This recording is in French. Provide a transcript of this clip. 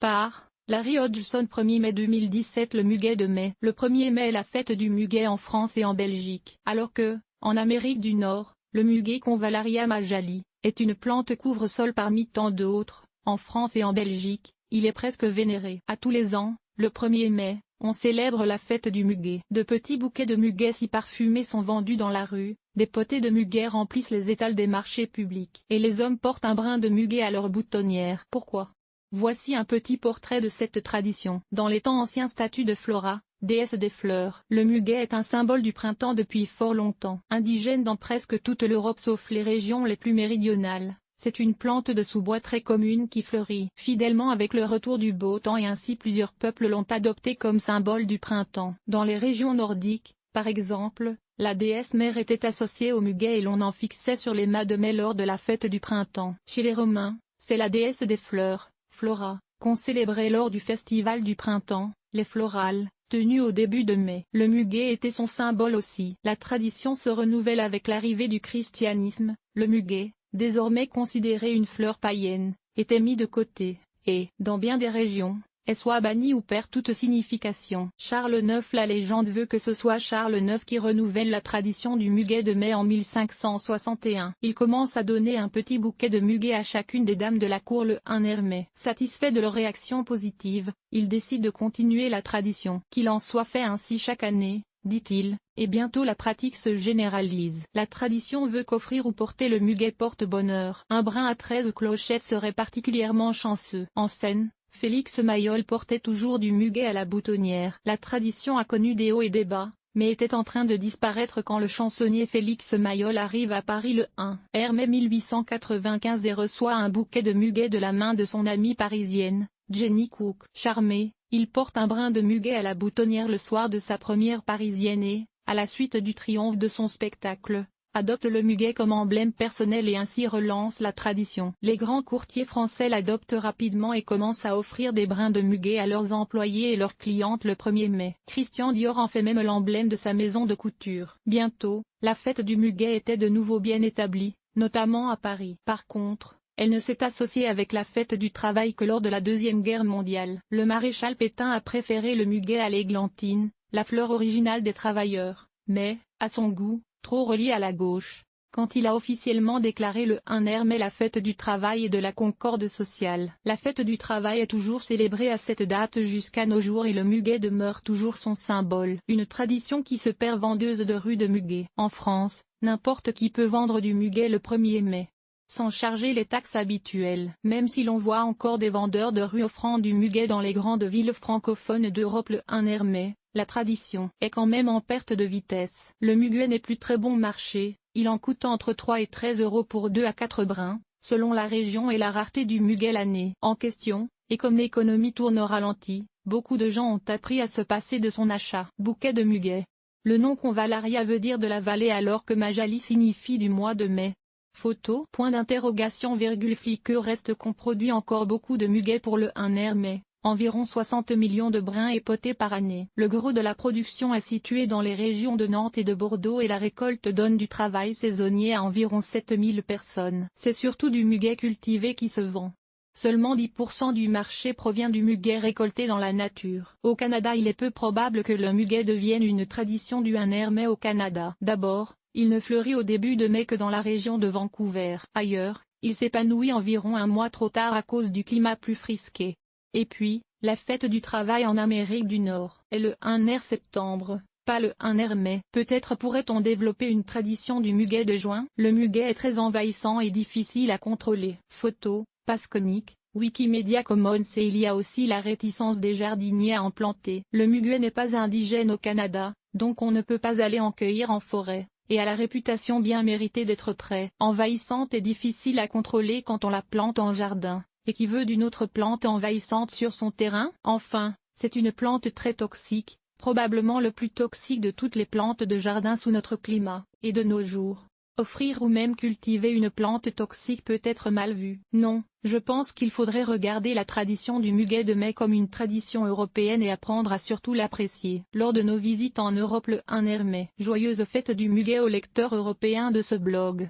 Par Larry Hodgson. 1er mai 2017. Le muguet de mai. Le 1er mai est la fête du muguet en France et en Belgique. Alors que, en Amérique du Nord, le muguet Convallaria majali est une plante couvre-sol parmi tant d'autres. En France et en Belgique, il est presque vénéré. À tous les ans, le 1er mai, on célèbre la fête du muguet. De petits bouquets de muguet si parfumés sont vendus dans la rue, des potées de muguet remplissent les étals des marchés publics. Et les hommes portent un brin de muguet à leur boutonnière. Pourquoi? Voici un petit portrait de cette tradition. Dans les temps anciens, statue de Flora, déesse des fleurs. Le muguet est un symbole du printemps depuis fort longtemps. Indigène dans presque toute l'Europe sauf les régions les plus méridionales. C'est une plante de sous-bois très commune qui fleurit fidèlement avec le retour du beau temps et ainsi plusieurs peuples l'ont adopté comme symbole du printemps. Dans les régions nordiques, par exemple, la déesse mère était associée au muguet et l'on en fixait sur les mâts de mai lors de la fête du printemps. Chez les Romains, c'est la déesse des fleurs, Flora, qu'on célébrait lors du festival du printemps, les florales, tenu au début de mai. Le muguet était son symbole aussi. La tradition se renouvelle avec l'arrivée du christianisme. Le muguet, désormais considéré une fleur païenne, était mis de côté, et, dans bien des régions, est soit banni ou perd toute signification. Charles IX. La légende veut que ce soit Charles IX qui renouvelle la tradition du muguet de mai en 1561. Il commence à donner un petit bouquet de muguet à chacune des dames de la cour le 1er mai. Satisfait de leur réaction positive, il décide de continuer la tradition. Qu'il en soit fait ainsi chaque année, dit-il, et bientôt la pratique se généralise. La tradition veut qu'offrir ou porter le muguet porte bonheur. Un brin à 13 clochettes serait particulièrement chanceux. En Seine, Félix Mayol portait toujours du muguet à la boutonnière. La tradition a connu des hauts et des bas, mais était en train de disparaître quand le chansonnier Félix Mayol arrive à Paris le 1er mai 1895 et reçoit un bouquet de muguet de la main de son amie parisienne, Jenny Cook. Charmé, il porte un brin de muguet à la boutonnière le soir de sa première parisienne et, à la suite du triomphe de son spectacle, adopte le muguet comme emblème personnel et ainsi relance la tradition. Les grands courtiers français l'adoptent rapidement et commencent à offrir des brins de muguet à leurs employés et leurs clientes le 1er mai. Christian Dior en fait même l'emblème de sa maison de couture. Bientôt, la fête du muguet était de nouveau bien établie, notamment à Paris. Par contre, elle ne s'est associée avec la fête du travail que lors de la Deuxième Guerre mondiale. Le maréchal Pétain a préféré le muguet à l'églantine, la fleur originale des travailleurs, mais, à son goût, trop relié à la gauche, quand il a officiellement déclaré le 1er mai la fête du travail et de la concorde sociale. La fête du travail est toujours célébrée à cette date jusqu'à nos jours et le muguet demeure toujours son symbole. Une tradition qui se perd vendeuse de rue de muguet. En France, n'importe qui peut vendre du muguet le 1er mai, sans charger les taxes habituelles. Même si l'on voit encore des vendeurs de rue offrant du muguet dans les grandes villes francophones d'Europe le 1er mai, la tradition est quand même en perte de vitesse. Le muguet n'est plus très bon marché, il en coûte entre 3 et 13 € pour 2 à 4 brins, selon la région et la rareté du muguet l'année en question, et comme l'économie tourne au ralenti, beaucoup de gens ont appris à se passer de son achat. Bouquet de muguet. Le nom Convallaria veut dire de la vallée alors que Majali signifie du mois de mai. Photo. Flickr reste qu'on produit encore beaucoup de muguet pour le 1er mai. Environ 60 millions de brins épotés par année. Le gros de la production est situé dans les régions de Nantes et de Bordeaux et la récolte donne du travail saisonnier à environ 7000 personnes. C'est surtout du muguet cultivé qui se vend. Seulement 10% du marché provient du muguet récolté dans la nature. Au Canada, il est peu probable que le muguet devienne une tradition du 1er mai au Canada. D'abord, il ne fleurit au début de mai que dans la région de Vancouver. Ailleurs, il s'épanouit environ un mois trop tard à cause du climat plus frisqué. Et puis, la fête du travail en Amérique du Nord est le 1er septembre, pas le 1er mai. Peut-être pourrait-on développer une tradition du muguet de juin. Le muguet est très envahissant et difficile à contrôler. Photo, Pasconic, Wikimedia Commons. Et il y a aussi la réticence des jardiniers à en planter. Le muguet n'est pas indigène au Canada, donc on ne peut pas aller en cueillir en forêt, et a la réputation bien méritée d'être très envahissante et difficile à contrôler quand on la plante en jardin. Et qui veut d'une autre plante envahissante sur son terrain? Enfin, c'est une plante très toxique, probablement le plus toxique de toutes les plantes de jardin sous notre climat. Et de nos jours, offrir ou même cultiver une plante toxique peut être mal vu. Non, je pense qu'il faudrait regarder la tradition du muguet de mai comme une tradition européenne et apprendre à surtout l'apprécier. Lors de nos visites en Europe le 1er mai. Joyeuse fête du muguet aux lecteurs européens de ce blog.